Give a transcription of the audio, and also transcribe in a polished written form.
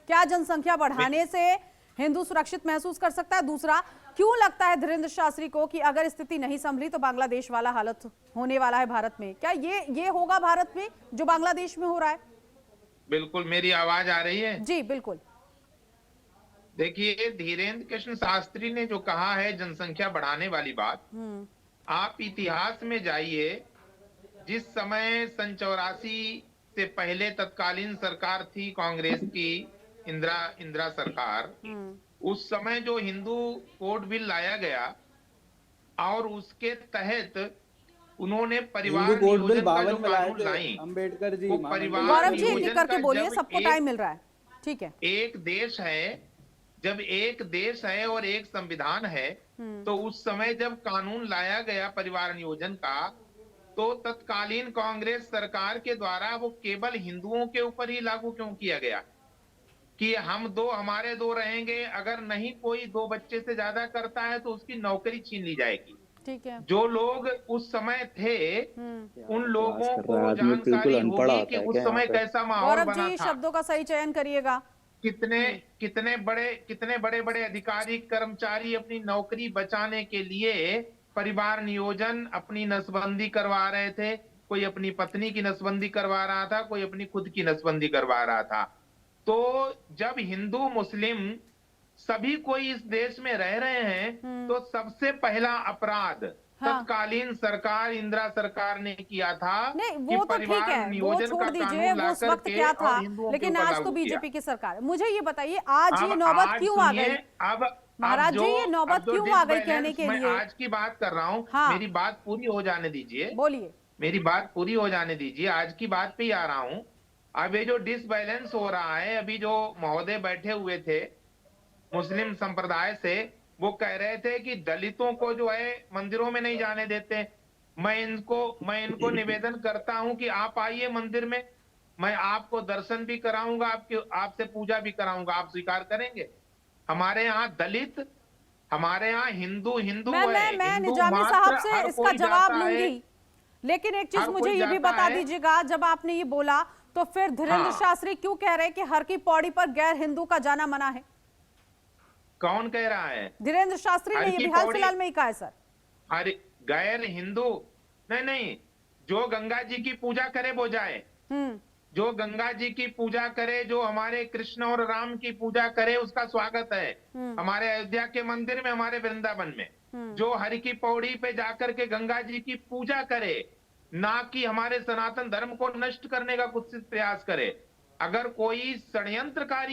क्या जनसंख्या बढ़ाने से हिंदू सुरक्षित महसूस कर सकता है? दूसरा, क्यों लगता है धीरेन्द्र शास्त्री को कि अगर स्थिति नहीं संभली तो बांग्लादेश वाला हालत होने वाला है भारत में? क्या ये होगा भारत में जो बांग्लादेश में हो रहा है? बिल्कुल। मेरी आवाज आ रही है? जी बिल्कुल। देखिए, धीरेन्द्र कृष्ण शास्त्री ने जो कहा है जनसंख्या बढ़ाने वाली बात, आप इतिहास में जाइए। जिस समय सन 84 से पहले तत्कालीन सरकार थी कांग्रेस की, इंदिरा सरकार, उस समय जो हिंदू कोड बिल लाया गया और उसके तहत उन्होंने हिंदू परिवार कोड बिल नियोजन का जो 52 में लाए कानून थे लाई, अंबेडकर जी, वो महामंडल परिवार गौरव जी एक एक नियोजन करके का बोलिए, जब सबको टाइम मिल रहा है। ठीक है। एक देश है, जब एक देश है और एक संविधान है, तो उस समय जब कानून लाया गया परिवार नियोजन का, तो तत्कालीन कांग्रेस सरकार के द्वारा वो केवल हिंदुओं के ऊपर ही लागू क्यों किया गया कि हमारे दो रहेंगे, अगर नहीं कोई दो बच्चे से ज्यादा करता है तो उसकी नौकरी छीन ली जाएगी। ठीक है। जो लोग उस समय थे उन बकवास लोगों कर रहा है को आदमी, बिल्कुल जानकारी अनपढ़ होगी कि आता है उस क्या यहाँ समय पे? कैसा माहौल गौरव बना जी था। शब्दों का सही चयन करिएगा। कितने कितने बड़े बड़े अधिकारी कर्मचारी अपनी नौकरी बचाने के लिए परिवार नियोजन अपनी नसबंदी करवा रहे थे। कोई अपनी पत्नी की नसबंदी करवा रहा था, कोई अपनी खुद की नसबंदी करवा रहा था। तो जब हिंदू मुस्लिम सभी कोई इस देश में रह रहे हैं, तो सबसे पहला अपराध हाँ। तत्कालीन सरकार इंदिरा सरकार ने किया था नहीं कि वो तो ठीक परिवार है, वो नियोजन छोड़ का दीजिए, कानून वो ला उस वक्त करके क्या था, और हिंदुओं के लेकिन ऊपर आज तो लागू किया। बीजेपी की सरकार है। मुझे ये बताइए, आज अब ये नौबत आज क्यों आ सुनिए, गई? अब महाराज जी ये अब नौबत जो क्यों आ गई कहने डिसबैलेंस, के मैं लिए? आज की बात कर रहा हूं, हाँ मेरी बात पूरी हो जाने दीजिए। बोलिए। मेरी बात पूरी हो जाने दीजिए, आज की बात पे ही आ रहा हूं। अब ये जो डिसबैलेंस हो रहा है, अभी जो महोदय बैठे हुए थे मुस्लिम संप्रदाय से, वो कह रहे थे कि दलितों को जो है मंदिरों में नहीं जाने देते। मैं इनको निवेदन करता हूं कि आप आइए मंदिर में, मैं आपको दर्शन भी कराऊंगा, आपसे पूजा भी कराऊंगा। आप स्वीकार करेंगे? हमारे यहाँ दलित, हमारे यहाँ हिंदू हिंदू है, मैं हिंदू निजामी साहब मात्र से हर इसका कोई जवाब जाता है, लूंगी, लेकिन एक चीज हर मुझे कोई ये भी जाता बता है। दीजिएगा, जब आपने ये बोला तो फिर धीरेन्द्र हाँ, शास्त्री क्यों कह रहे हैं कि हर की पौड़ी पर गैर हिंदू का जाना मना है? कौन कह रहा है? धीरेन्द्र शास्त्री ने हर ये की भी हाल पौड़ी, फिलहाल में ही कहा है सर। हर गैर हिंदू नहीं, नहीं, जो गंगा जी की पूजा करे वो जाए। हम्म। जो गंगा जी की पूजा करे, जो हमारे कृष्ण और राम की पूजा करे, उसका स्वागत है हमारे अयोध्या के मंदिर में, हमारे वृंदावन में। जो हरि की पौड़ी पे जाकर के गंगा जी की पूजा करे, ना कि हमारे सनातन धर्म को नष्ट करने का कुत्सित प्रयास करे। अगर कोई षड्यंत्रकारी